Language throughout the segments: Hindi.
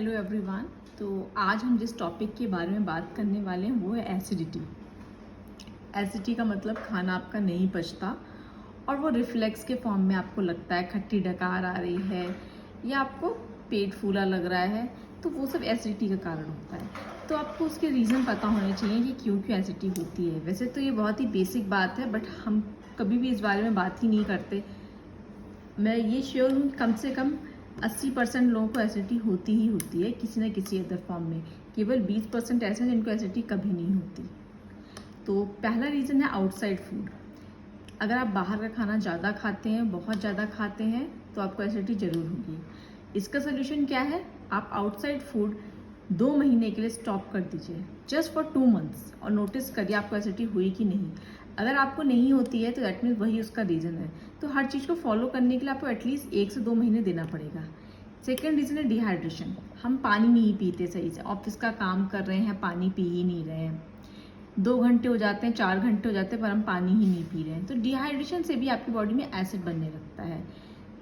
Hello everyone. तो आज हम जिस टॉपिक के बारे में बात करने वाले हैं वो है एसिडिटी। एसिडिटी का मतलब खाना आपका नहीं पचता और वो रिफ्लेक्स के फॉर्म में आपको लगता है, खट्टी डकार आ रही है या आपको पेट फूला लग रहा है, तो वो सब एसिडिटी का कारण होता है। तो आपको उसके रीज़न पता होने चाहिए कि क्यों क्यों एसिडिटी होती है। वैसे तो ये बहुत ही बेसिक बात है, बट हम कभी भी इस बारे में बात ही नहीं करते। मैं ये श्योर हूँ कम से कम 80% लोगों को एसिडिटी होती ही होती है किसी न किसी अदर फॉर्म में। केवल 20% ऐसे हैं जिनको एसिडिटी कभी नहीं होती। तो पहला रीज़न है आउटसाइड फूड। अगर आप बाहर का खाना ज़्यादा खाते हैं, बहुत ज़्यादा खाते हैं, तो आपको एसिडिटी ज़रूर होगी। इसका सोल्यूशन क्या है? आप आउटसाइड फूड 2 महीने के लिए स्टॉप कर दीजिए, जस्ट फॉर 2 मंथ्स, और नोटिस करिए आपको एसिडिटी हुई कि नहीं। अगर आपको नहीं होती है तो दैट मीन्स वही उसका रीज़न है। तो हर चीज़ को फॉलो करने के लिए आपको एटलीस्ट 1 से 2 महीने देना पड़ेगा। सेकेंड रीज़न है डिहाइड्रेशन। हम पानी नहीं पीते सही से, ऑफिस का काम कर रहे हैं, पानी पी ही नहीं रहे हैं, 2 घंटे हो जाते हैं, 4 घंटे हो जाते हैं, पर हम पानी ही नहीं पी रहे हैं। तो डिहाइड्रेशन से भी आपकी बॉडी में एसिड बनने लगता है।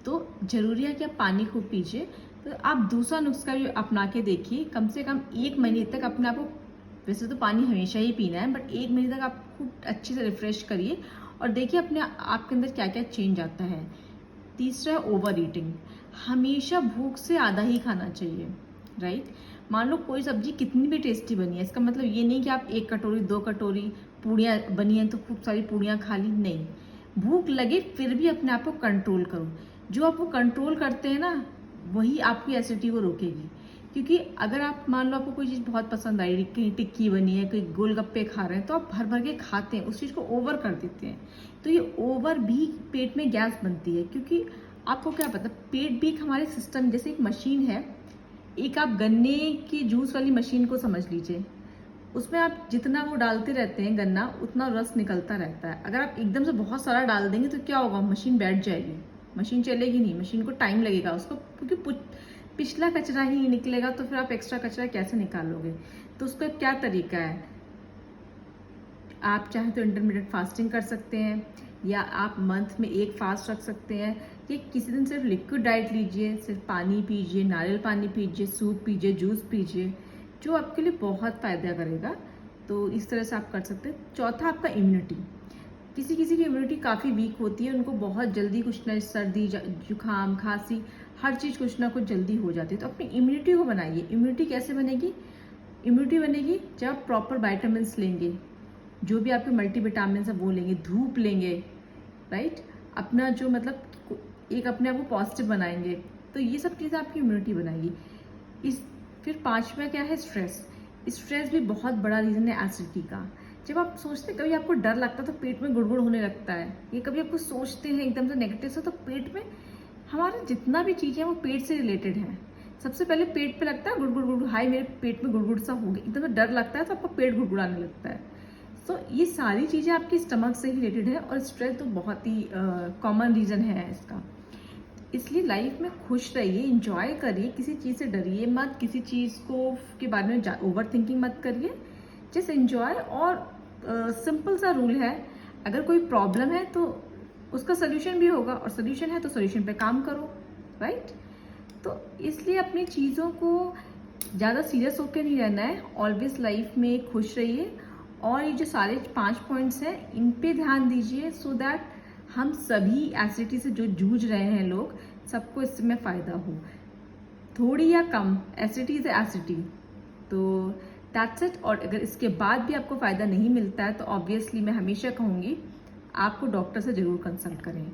तो ज़रूरी है कि आप पानी खूब पीजिए। तो आप दूसरा नुस्खा भी अपना के देखिए। कम से कम 1 महीने तक अपने आप को, वैसे तो पानी हमेशा ही पीना है, बट 1 महीने तक आप खूब अच्छे से रिफ्रेश करिए और देखिए अपने आपके अंदर क्या क्या चेंज आता है। तीसरा है ओवर ईटिंग। हमेशा भूख से आधा ही खाना चाहिए, राइट। मान लो कोई सब्जी कितनी भी टेस्टी बनी है, इसका मतलब ये नहीं कि आप 1 कटोरी 2 कटोरी पूड़ियाँ बनी हैं तो खूब सारी पूड़ियाँ खा ली। नहीं, भूख लगे फिर भी अपने आप को कंट्रोल करो। जो आप वो कंट्रोल करते हैं ना, वही आपकी एसिडिटी को रोकेगी। क्योंकि अगर आप मान लो आपको कोई चीज़ बहुत पसंद आई, कहीं टिक्की बनी है, कोई गोलगप्पे खा रहे हैं, तो आप भर भर के खाते हैं, उस चीज़ को ओवर कर देते हैं। तो ये ओवर भी पेट में गैस बनती है। क्योंकि आपको क्या पता, पेट भी एक हमारे सिस्टम जैसे एक मशीन है। एक आप गन्ने की जूस वाली मशीन को समझ लीजिए। उसमें आप जितना वो डालते रहते हैं गन्ना, उतना रस निकलता रहता है। अगर आप एकदम से बहुत सारा डाल देंगे तो क्या होगा, मशीन बैठ जाएगी, मशीन चलेगी नहीं, मशीन को टाइम लगेगा उसको, क्योंकि पिछला कचरा ही नहीं निकलेगा, तो फिर आप एक्स्ट्रा कचरा कैसे निकालोगे। तो उसका क्या तरीका है, आप चाहे तो इंटरमीडिएट फास्टिंग कर सकते हैं, या आप मंथ में 1 फास्ट रख सकते हैं, या किसी दिन सिर्फ लिक्विड डाइट लीजिए, सिर्फ पानी पीजिए, नारियल पानी पीजिए, सूप पीजिए, जूस पीजिए, जो आपके लिए बहुत फ़ायदा करेगा। तो इस तरह से आप कर सकते हैं। चौथा, आपका इम्यूनिटी। किसी किसी की इम्यूनिटी काफ़ी वीक होती है, उनको बहुत जल्दी कुछ ना, सर्दी जुकाम खांसी हर चीज़ कुछ ना कुछ जल्दी हो जाती है। तो अपनी इम्यूनिटी को बनाइए। इम्यूनिटी कैसे बनेगी? इम्यूनिटी बनेगी जब आप प्रॉपर वाइटामिन्स लेंगे, जो भी आपके मल्टीविटामिन है वो लेंगे, धूप लेंगे, राइट। अपना जो मतलब एक अपने आप को पॉजिटिव बनाएंगे, तो ये सब चीज़ें आपकी इम्यूनिटी बनाएगी। इस फिर 5वां क्या है, स्ट्रेस। स्ट्रेस भी बहुत बड़ा रीज़न है एसिडिटी का। जब आप सोचते, कभी आपको डर लगता है तो पेट में गुड़गुड़ होने लगता है, ये कभी आपको सोचते हैं एकदम से नेगेटिव से, तो पेट में हमारा जितना भी चीज़ें हैं वो पेट से रिलेटेड है। सबसे पहले पेट पे लगता है गुड़गुड़ गुड़गुड़, हाय मेरे पेट में गुड़गुड़ सा हो गया, एकदम से डर लगता है तो आपका पेट गुड़गुड़ाने लगता है। तो ये सारी चीज़ें आपकी स्टमक से ही रिलेटेड है, और स्ट्रेस तो बहुत ही कॉमन रीज़न है इसका। इसलिए लाइफ में खुश रहिए, इंजॉय करिए, किसी चीज़ से डरिए मत, किसी चीज़ को के बारे में ओवर थिंकिंग मत करिए, जस्ट एंजॉय। और सिंपल सा रूल है, अगर कोई प्रॉब्लम है तो उसका सोल्यूशन भी होगा, और सोल्यूशन है तो सोल्यूशन पे काम करो, राइट। तो इसलिए अपनी चीज़ों को ज़्यादा सीरियस होकर नहीं रहना है, ऑलवेज लाइफ में खुश रहिए। और ये जो सारे 5 पॉइंट्स हैं, इन पे ध्यान दीजिए, सो दैट हम सभी एसिडिटी से जो जूझ रहे हैं लोग, सबको इसमें फ़ायदा हो, थोड़ी या कम। एसिडिटी इज एसिडिटी, तो दैट्स इट। और अगर इसके बाद भी आपको फ़ायदा नहीं मिलता है तो ऑब्वियसली मैं हमेशा कहूँगी आपको डॉक्टर से ज़रूर कंसल्ट करें।